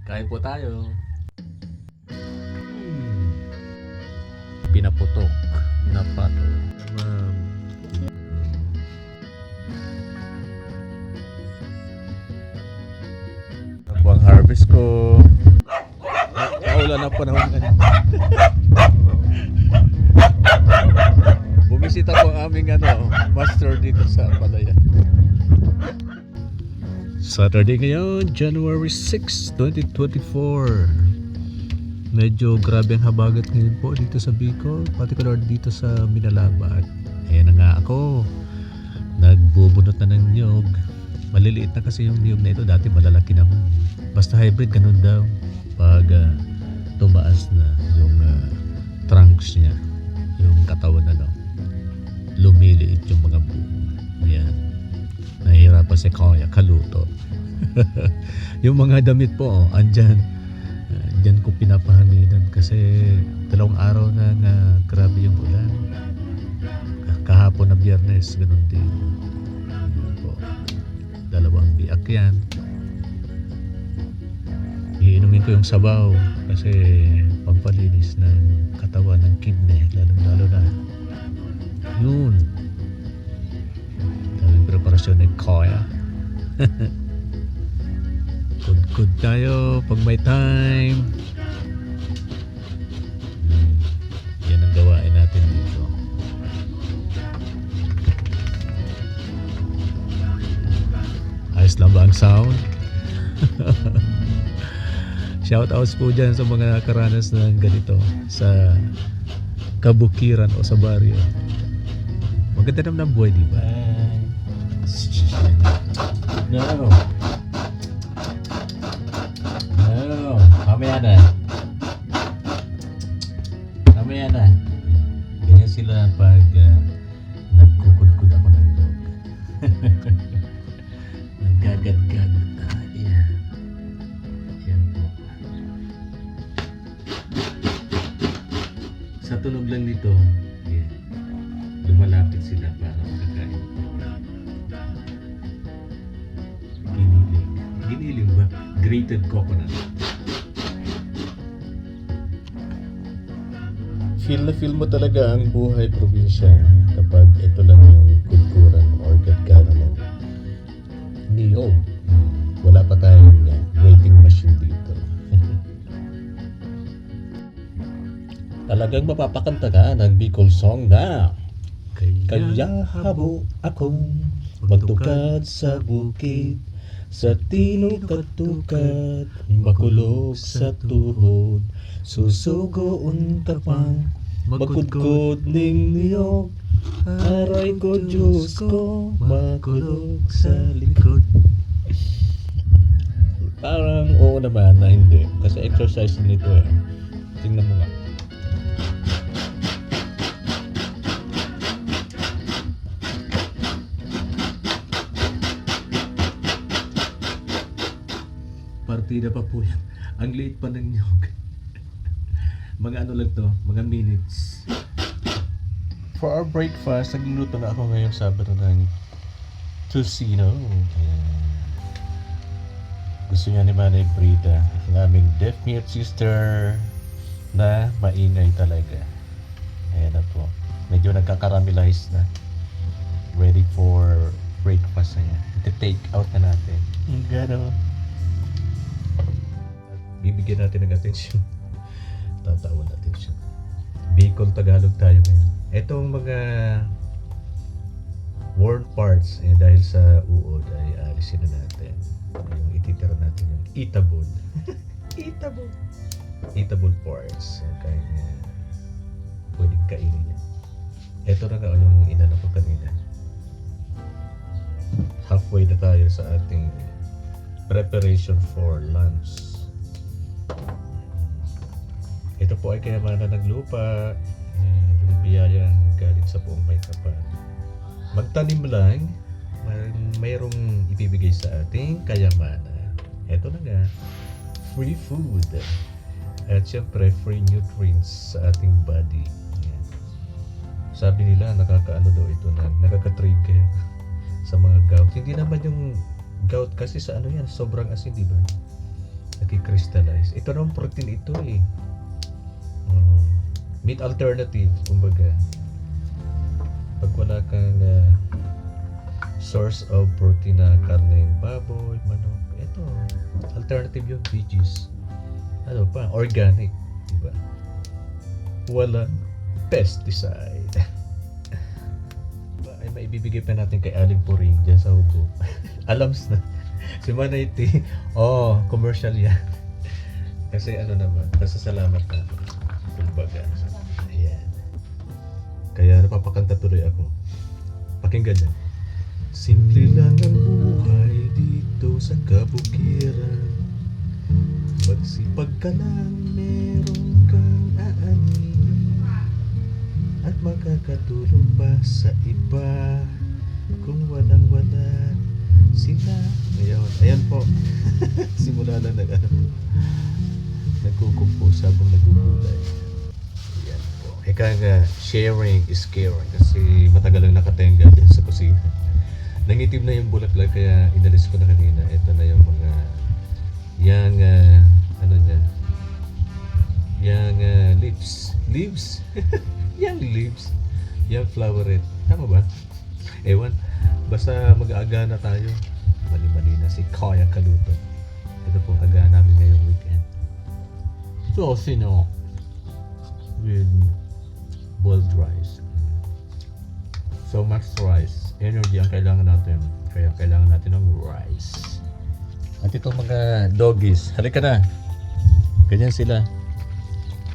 Kain po tayo. Pinaputok na pato. Ako ang harvest ko. Naulan na panahon na. Bumisita po ang aming master dito sa Palayan. Saturday ngayon, January 6, 2024. Medyo grabe ang habagat ngayon po dito sa Bicol, particular dito sa Minalabad. Ayan na nga ako, nagbubunot na ng niyog. Maliliit na kasi yung niyog na ito, dati malalaki naman. Basta hybrid, ganun daw. Pag tumaas na yung trunks niya, yung katawan lumiliit yung mga buo. Ayan. Nahihirapan si Kaya kaluto. Yung mga damit po, andyan. Diyan ko pinapahanginan kasi 2 araw na grabe yung ulan. Kahapon na Biyernes, ganun din. Ayan po. 2 biak yan. Iinumin ko yung sabaw kasi pampalinis ng katawan ng kidney, lalo na yun. Daming preparasyon ni Kaya. Good tayo pag may time. Yan ang gawain natin dito. Ayos lang ba ang sound? Shoutouts po dyan sa mga nakaranas ng ganito sa kabukiran o sa baryo. Maganda naman ang buhay, di ba? No. Mamaya na. Ganyan sila pag nagkukudkud ako ng dog. Nagagad-gad. Yeah. Yan po. Sa tunog lang nito, yeah, lumalapit sila para makakain. Giniling ba? Grated coconut. Feel na feel mo talaga ang buhay probinsya kapag ito lang yung kulturan mo or gadgaran ng niyog. Wala pa tayong waiting machine dito. Talagang mapapakanta ka ng Bicol song na kaya habo akong magtukad sa bukid, sa tinukad-tukad, makulog sa tuhod, susugoon ka pang magkudkod ning niyog, aray ko Diyos ko, makulog sa likod. Parang oo naman na hindi, kasi exercise nito eh. Tingnan mo nga. Partida pa po yan. Ang late pa ng niyog. Mga lang to, mga minutes. For our breakfast, nagluluto na ako ngayong Sabado ng tocino. Gusto niya ni Manay Brida, ang aming deaf mute sister na maingay talaga. Ayan na po. Medyo nagkakaramelize na. Ready for breakfast na yan. Iti-take out na natin. Gano'n. Bibigyan natin ng atensyon. Tatawan natin siya. Bicol Tagalog tayo ngayon. Itong mga worn parts dahil sa uod ay alisin na natin. Yung ititira natin yung eatable. Eatable parts. Kaya pwedeng kainin yan. Ito na nga yung inano ko kanina. Halfway na tayo sa ating preparation for lunch. Ito po ay kayamanan ng lupa. Yung biyayang galing sa buong may kapal. Magtanim lang, mayroong ibibigay sa ating kayamanan. Ito na nga, free food. At syempre, free nutrients sa ating body. Yan. Sabi nila, nakakaano daw ito na nakaka-trigger sa mga gout. Hindi naman yung gout kasi sa ano yan, sobrang asin, di ba? nagki-crystallize. Ito naman protein ito eh. Uh, Meat alternative, kumbaga. Pag wala kang source of protein na karneng baboy, manok, ito, alternative yung veggies. Ano pa, organic, diba? Walang pesticide. Ay, maibibigay pa natin kay Aling Puring dyan sa Hugo. Alams na. Si Manay commercial yan. Kasi ano naman, pasasalamat na. Kumbaga. Ayan. Kaya napapakanta tuloy ako. Pakinggan yan. Simple lang ang buhay dito sa kabukiran. Magsipag ka lang, meron kang aani. At makakatulong pa sa iba. Kung walang-wala sila. Ayan po. Simula lang nagkukumpos habang nagugulay. Ayan po. Eka nga, sharing is caring. Kasi matagal lang nakatenga din sa kusina. Nangitim na yung bulaklak kaya inalis ko na kanina. Ito na yung mga yang leaves yang leaves, yang floweret, tama ba? Ewan, basta mag-aaga na tayo. Mali-mali na si Kaya Kaluto. Ito po aga namin ngayong weekend. So with boiled rice, so much rice, energy ang kailangan natin, kaya kailangan natin ng rice. At itong mga doggies, halika na. Ganyan sila.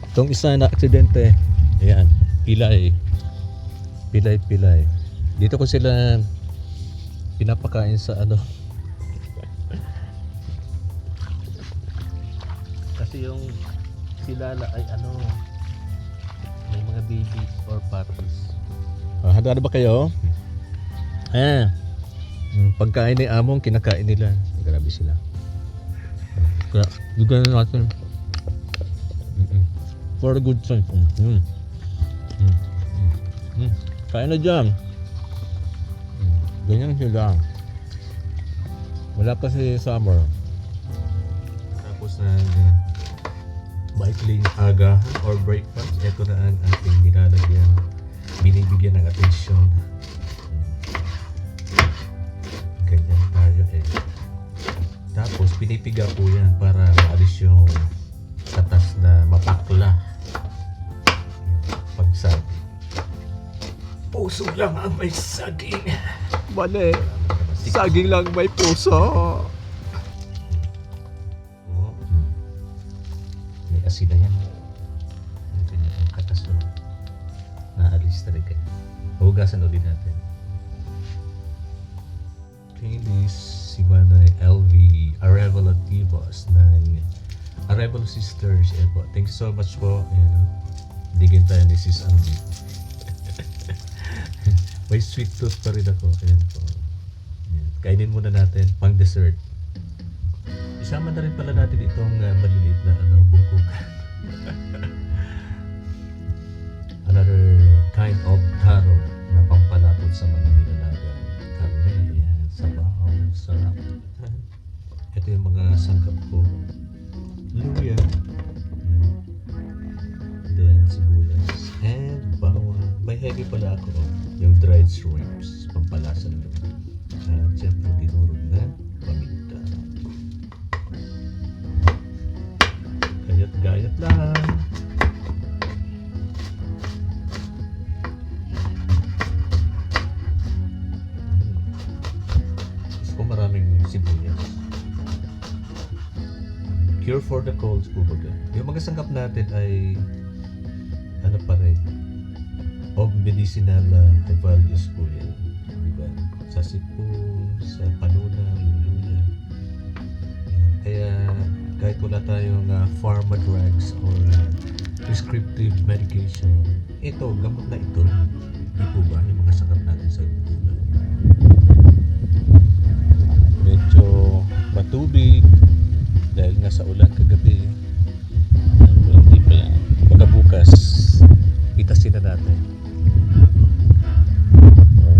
Itong isa na aksidente, ayan, pilay. Dito ko sila pinapakain sa kasi yung silala ay may mga babies or puppies. Handa na ba kayo? Pagkain ni Among, kinakain nila. Grabe sila. Kaya, bigyan na natin. For a good time. Kain na dyan. Ganyan sila. Wala pa si summer. Tapos na maikling agahan or breakfast. Ito na ang ating nilalagyan. Binibigyan ng atensyon. Ganyan tayo eh. Tapos pinipiga po yan para maalis yung katas na mapakla. Pagsag. Puso lang ang may saging. Mali. Saging lang may puso. May asin na yan. Ito yung katas na naalis talaga. Hugasan ulit natin. Candies, si Manay LV Arevalo Tibos ng Arevalo Sisters. Po. Thank you so much po. Digin tayo ni Sis Andy. May sweet tooth pa rin ako. Ayan po. Ayan. Kainin muna natin pang dessert. Isama na rin pala natin itong maliliit na bungkukan. Another kind of taro na pampalapot sa mga nilalagang karne. Ayan. Sabaw. Sarap. Ito yung mga sangkap ko. Luya. Then sibuyas. And bawang. May heavy pala ako. Yung dried shrimps, pampalasa na naman. At siyempre dinurog na paminta. Gayat-gayat lang. Gusto ko maraming sibuyas. Cure for the colds po baga. Yung mga sangkap natin ay pa rin of medicinal values po yan, diba? Sa sipon, sa panuna, yung luya. Kaya kahit wala tayong pharma drugs or prescriptive medication, ito, gamot na ito. Di po ba yung mga sakit natin sa gulay? Medyo matubig dahil nga sa ulan kagabi. Hindi pa yan. Baka bukas itasin na natin.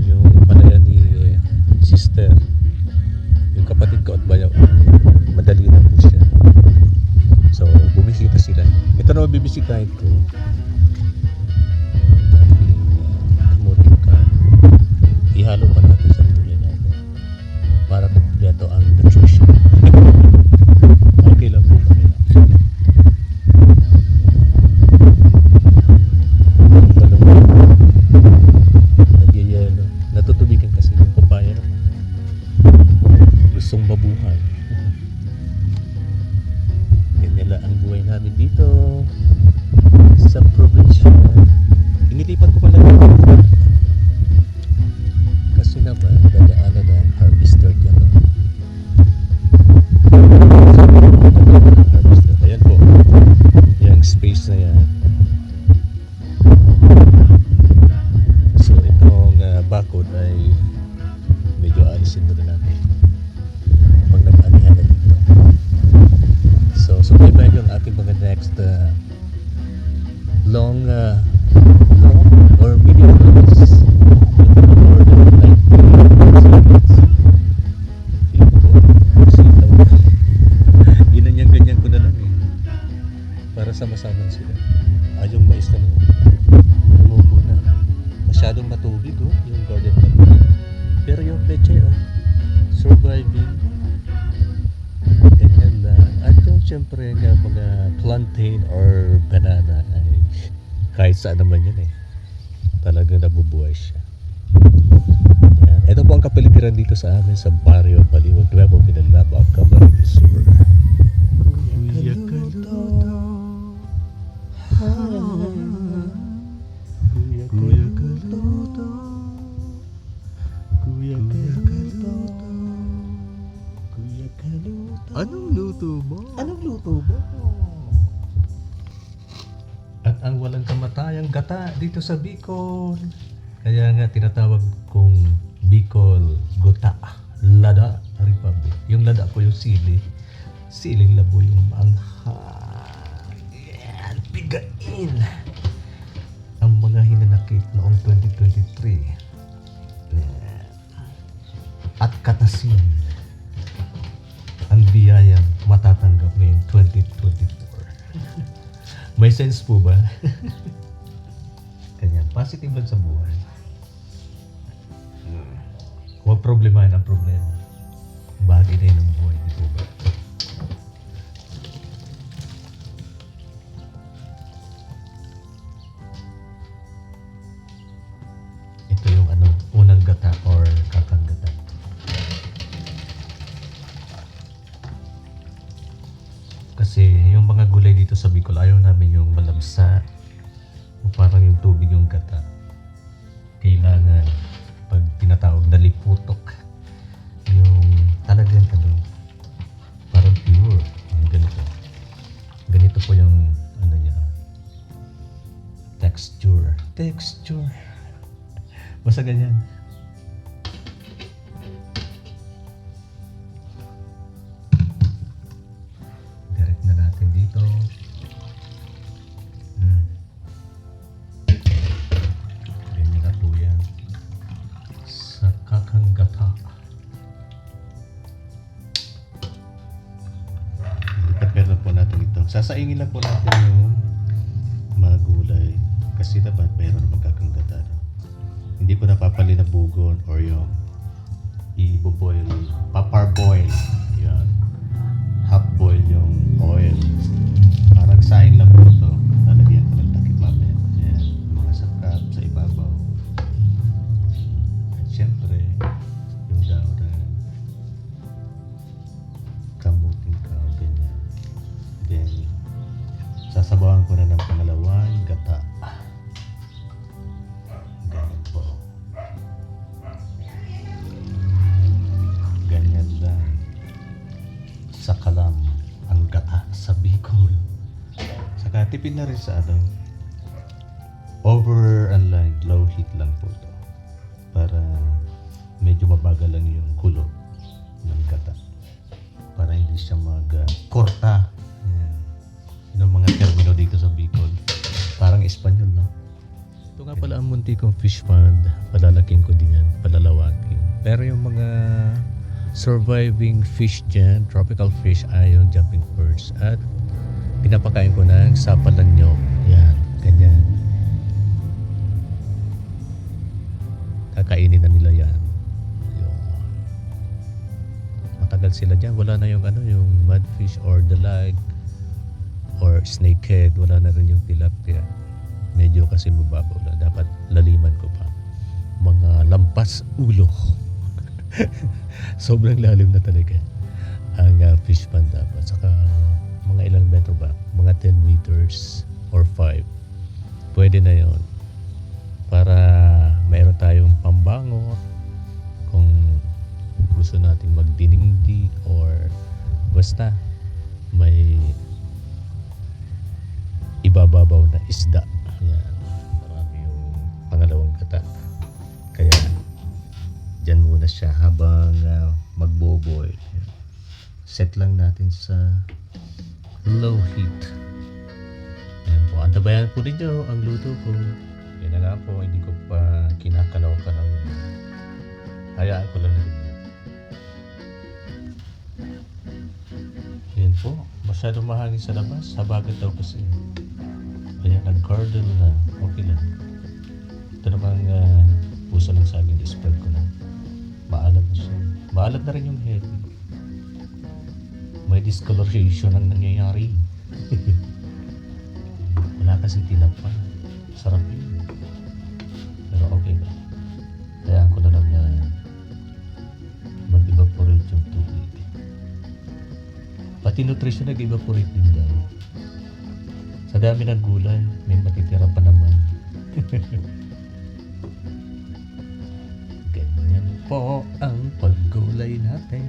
Yung palayan ni sister, yung kapatid ko at bayaw, madali na po siya. Pero bibisitahin ko kamuting ka. Ihalo pa natin sa gulay natin para kumpleto ang nutrition. Okay lang po kami. Nagyayelo. Natutubigan kasi yung papaya na gustong mabuhay. Ganyan lang ang buhay namin dito sa probinsya. Inilipat ko pala kasi naman dadaanan na harvester dyan. Harvester. Ayan po. Yung space na yan. So itong bakod ay medyo alisin muna natin pag nag-anihan na dito. So subaybayan yung ating mga next long or medium runs. More than 90 seconds. Ganyan ko na lang para sama-sama sila. Yung mais na tumubo na. Masyadong matubig yung garden natin. Pero yung peche surviving. Ganyan lang. At yung syempre nga mga plantain or banana ay kahit saan naman yun talagang nabubuhay siya. Yan. Ito po ang kapaligiran dito sa amin sa Barrio Baliwag, Nuevo Minalaba, Camarines Sur. Kuya Kaluto, Kuya Kaluto, Kuya Kaluto, Kuya Kaluto. Anong luto mo? Anong luto mo? At ang walang kamatayang gata dito sa Bicol. Kaya nga tinatawag kong Bicol Gota, Lada Republic. Yung lada ko yung sili. Siling labo yung manghang. Yan, bigain. Ang mga hinanakit noong 2023. Yan. At katasin. Ang biyayang matatanggap ngayon 2024. May sense po ba? Kanya, positive lang sa buhay. Huwag problemahin ang problema. Bagay na yun ang buhay, di po ba? Ito yung unang gata or kakang gata. Kasi yung mga gulay dito sa Bicol, ayaw namin yung malamsa o parang yung tubig yung gata. Kailangan pag tinatawag na liputok, yung talagang parang pure, yung ganito. Ganito po yung niya, texture. Basta ganyan. Direct na natin dito. Ganyan na po yan. Sa kakanggata. Prepare na po natin ito. Sasaingin lang po natin yung mga gulay. Kasi dapat mayroon na magkakanggata. Hindi ko napapalinabugon or yung i-boil, paparboil. Yan. Half boil yung oil. Parang saing lang po ito. Lalagyan ko ng takip mamaya. Yan. Mga sakap sa ibabaw. At syempre, yung dauran. Kamuting ka, ganyan. Then, sasabawan ko na ng pangalawang gata. Ganyan po. Ganyan lang. Sa kalam ang gata sa Bicol. Saka tipid na rin sa over low heat lang po ito. Para medyo mabagal lang yung kulo ng gata. Para hindi siya korta. Yan. Yung mga termino dito sa Bicol. Parang Espanyol, no? Ito nga pala ang munti kong fish pond. Palalaking ko din yan. Palalawakin. Pero yung mga surviving fish dyan, tropical fish ay yung jumping birds at Pinapakain ko ng sapalang nyo. Yan, ganyan. Kakainin na nila yan. Yung, matagal sila dyan. Wala na yung yung mudfish or dalag or snakehead. Wala na rin yung tilapia. Medyo kasi mababaw lang. Dapat laliman ko pa. Mga lampas ulo. Sobrang lalim na talaga ang fish pond dapat. Saka mga ilang metro ba? Mga 10 meters or 5. Pwede na yon para mayroon tayong pambangot kung gusto nating magdiningdi or basta may ibababaw na isda. Yan. Marami yung pangalawang kata. Kaya dyan muna siya habang magboboy. Set lang natin sa low heat. Ayan po. Antabayan po ninyo ang luto ko. Yan na nga po. Hindi ko pa kinakalaw-kalaw yan. Hayaan ko lang na rin. Yan po. Masyadong mahangin sa labas. Habagat daw kasi. Kaya nag-curdle na. Okay lang. Ito namang puso ng saging. I-spread ko na. Maalat na siya. Maalat na rin yung head. May discoloration ang nangyayari. Wala kasing tinapa. Sarap yun. Pero okay ba? Kaya ako na lang na mag-evaporate yung tubig. Pati nutrition nag-evaporate din daw. Sa dami ng gulay, may matitira pa naman. Ganyan po ang paggulay natin.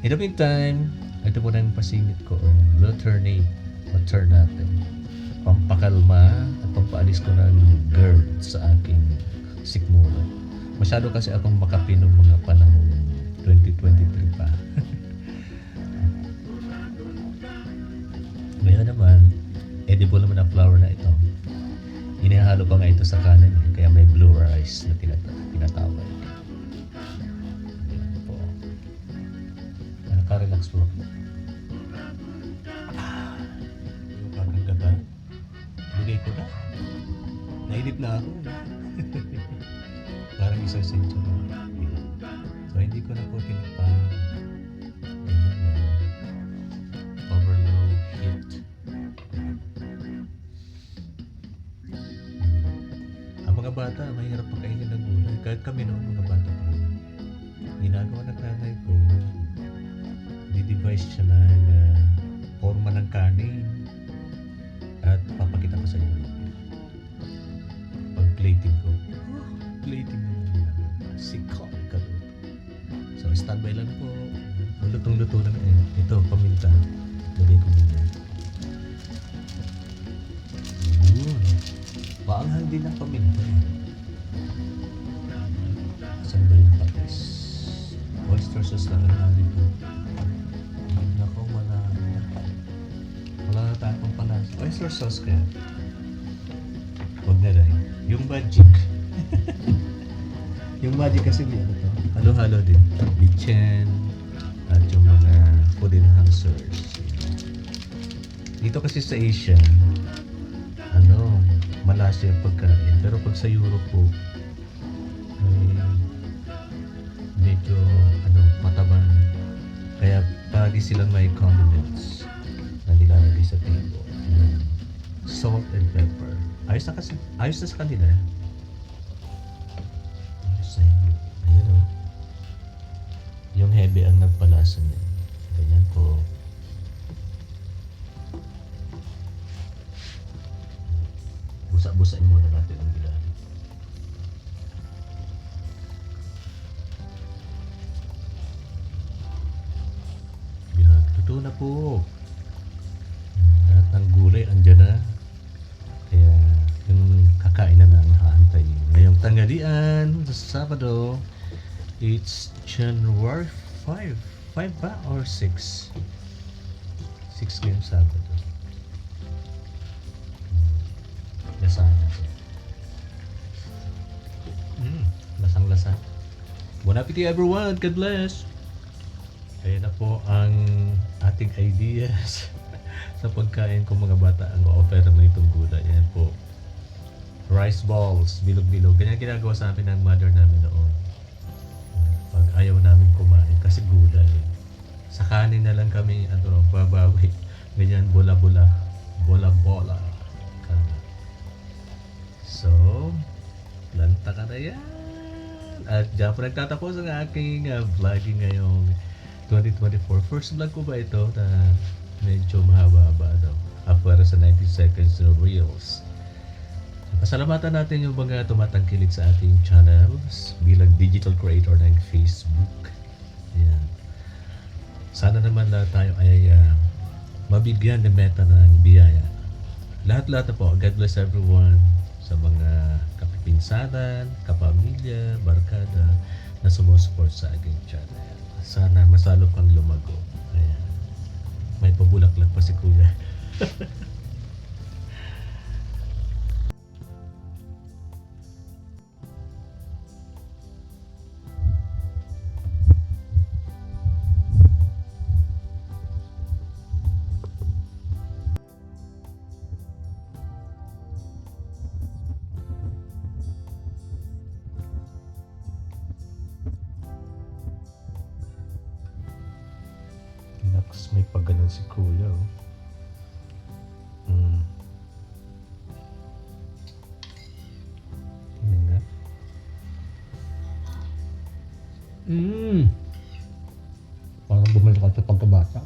In the meantime, ito po na yung pasingit ko. Luternate. Water natin. Pampakalma at pampaalis ko ng GERD sa aking sikmura. Masyado kasi akong makapi ng mga panahon 2023 pa. Ngayon naman, edible naman ang flower na ito. Inihalo pa nga ito sa kanin. Kaya may blue rice na tinatawag. Ayan po. Nakaka-relax po. Yung kakang gata. Bigay ko na. Nainip na ako. Parang isang century. So hindi ko na po tinapang. Ganyan na. Overload heat. Ang mga bata, mahirap pakainin ng gulay. Kahit kami noong mga bata pa. Ginagawa ng nanay ko, di-devise siya ng forma ng kanin at papakita ko sa inyo. Pag plating ko, plating na sikap ka doon. So standby lang po. Lutong-luto na ito, paminta. Lagay ko muna. Yun. Maanghang din ang paminta. Saan ba yung patis? Oyster sauce lang ang natin po. Nako, wala na tayong palas. Oyster sauce kaya. Huwag na rin. Yung magic. Yung magic kasi may ano to. Halo-halo din. Bitchen. At yung mga food enhancers. Dito kasi sa Asia, malasa yung pagkain. Pero pag sa Europe po, ay medyo matabang. Kaya palagi silang may condiments na nilalagay sa table. Salt and pepper. Ayos na sa kanila. Ayos na yun. Ayan o. Yung heavy ang nagpalasa niya. Ganyan po. Busa-busain muna natin ang bilan. Yan, luto na po. Lahat ng gulay andyan na. Kaya yung kakain na lang haantay. Ngayong tanghalian sa Sabado, it's January 5. 5 ba or 6? 6 ngayong Sabado. Lasahan natin. Lasang-lasa. Bon appetit everyone. God bless. Ayan na po ang ating ideas sa pagkain ko mga bata ang offer naman itong gulay. Yan po. Rice balls, bilog-bilog. Ganyan ginagawa sa amin ng mother namin noon. Pag ayaw namin kumain kasi gulay. Sa kanin na lang kami babawi. Ganyan bola-bola. Bola-bola. So, lanta ka na yan. At dyan po nagtatapos ang aking vlogging ngayong 2024. First vlog ko ba ito na medyo mahaba-haba daw. Apwera sa 90 seconds na reels. Pasalamatan natin yung mga tumatangkilik sa ating channels bilang digital creator ng Facebook. Ayan. Sana naman lahat tayo ay mabigyan ng meta ng biyaya. Lahat-lahat na po. God bless everyone sa mga kapipinsanan, kapamilya, barkada na sumusupport sa aking channel. Sana masalo kang lumago. Ayan. May pabulaklak pa si Kuya. Naks, may pagganon si Kuya. Tingnan nga. Parang bumalik ka sa pagkabata.